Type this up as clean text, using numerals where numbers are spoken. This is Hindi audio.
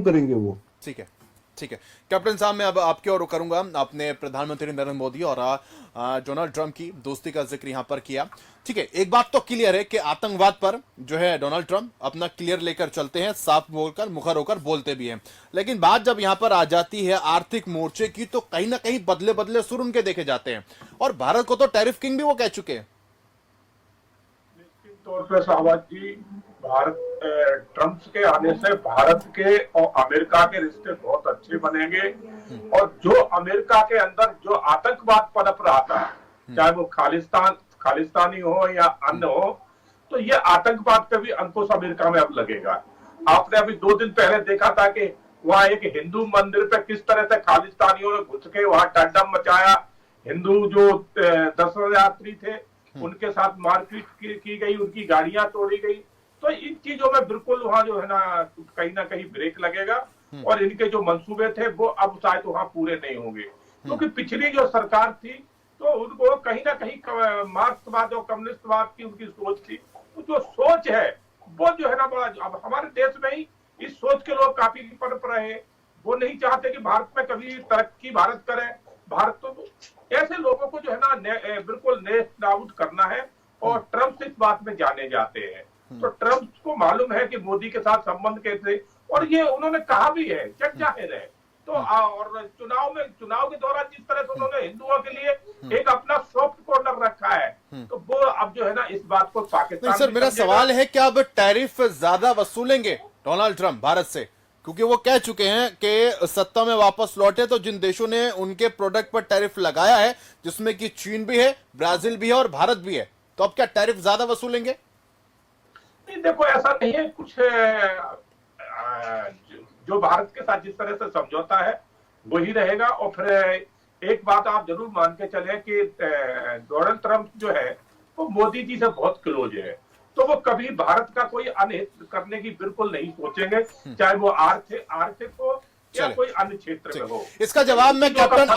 करेंगे वो। ठीक है, ठीक है कैप्टन साहब, मैं अब आपके ओर करूंगा। आपने प्रधानमंत्री नरेंद्र मोदी और डोनाल्ड ट्रंप की दोस्ती का जिक्र यहां पर किया। ठीक है, एक बात तो क्लियर है कि आतंकवाद पर जो है डोनाल्ड ट्रंप अपना क्लियर लेकर चलते हैं, साफ बोलकर मुखर होकर बोलते भी हैं। लेकिन बात जब यहां पर आ जाती है आर्थिक मोर्चे की, तो कहीं ना कहीं बदले बदले सुर उनके देखे जाते हैं। और भारत को तो टैरिफ किंग भी वो कह चुके हैं। निश्चित तौर पर शाहबाज जी, भारत ट्रंप के आने से भारत के और अमेरिका के रिश्ते बहुत अच्छे बनेंगे। और जो अमेरिका के अंदर जो आतंकवाद पनप रहा था, चाहे वो खालिस्तानी हो या अन्य हो, तो ये आतंकवाद पे भी अंकुश अमेरिका में अब लगेगा। आपने अभी 2 दिन पहले देखा था कि वहां एक हिंदू मंदिर पे किस तरह से खालिस्तानियों ने घुस के वहां टड्डम मचाया। हिंदू जो दर्शन यात्री थे उनके साथ मारपीट की गई, उनकी गाड़ियां तोड़ी गई। तो इन चीजों में बिल्कुल वहां जो है ना कहीं ब्रेक लगेगा। और इनके जो मंसूबे थे वो अब शायद वहां पूरे नहीं होंगे, क्योंकि पिछली जो सरकार थी तो उनको कहीं ना कहीं मार्क्सवाद और कम्युनिस्टवाद की उनकी सोच थी। तो जो सोच है वो जो है ना बड़ा, अब हमारे देश में ही इस सोच के लोग काफी पनप रहे हैं। वो नहीं चाहते कि भारत में कभी तरक्की भारत करे। भारत तो ऐसे लोगों को जो है ना बिल्कुल नेस्त नाबूद करना है। और ट्रंप इस बात में जाने जाते हैं। तो ट्रंप को मालूम है कि मोदी के साथ संबंध कैसे, और ये उन्होंने कहा भी है, जग जाहिर है। तो और चुनाव के दौरान जिस तरह से उन्होंने हिंदुओं के लिए एक अपना सॉफ्ट कॉर्नर रखा है, तो वो अब जो है ना इस बात को पाकिस्तान। सर, मेरा सवाल है कि अब टैरिफ ज्यादा वसूलेंगे डोनाल्ड ट्रंप भारत से? क्योंकि वो कह चुके हैं कि सत्ता में वापस लौटे तो जिन देशों ने उनके प्रोडक्ट पर टैरिफ लगाया है, जिसमें कि चीन भी है, ब्राजील भी है और भारत भी है, तो अब क्या टैरिफ ज्यादा वसूलेंगे? नहीं, देखो ऐसा नहीं है कुछ। जो भारत के साथ जिस तरह से समझौता है वही रहेगा। और फिर एक बात आप जरूर मान के चले कि डोनाल्ड ट्रंप जो है वो मोदी जी से बहुत क्लोज है। तो वो कभी भारत का कोई अनहित करने की बिल्कुल नहीं सोचेंगे, चाहे वो आर्थिक हो या कोई अन्य क्षेत्र में हो। इसका जवाब मैं कैप्टन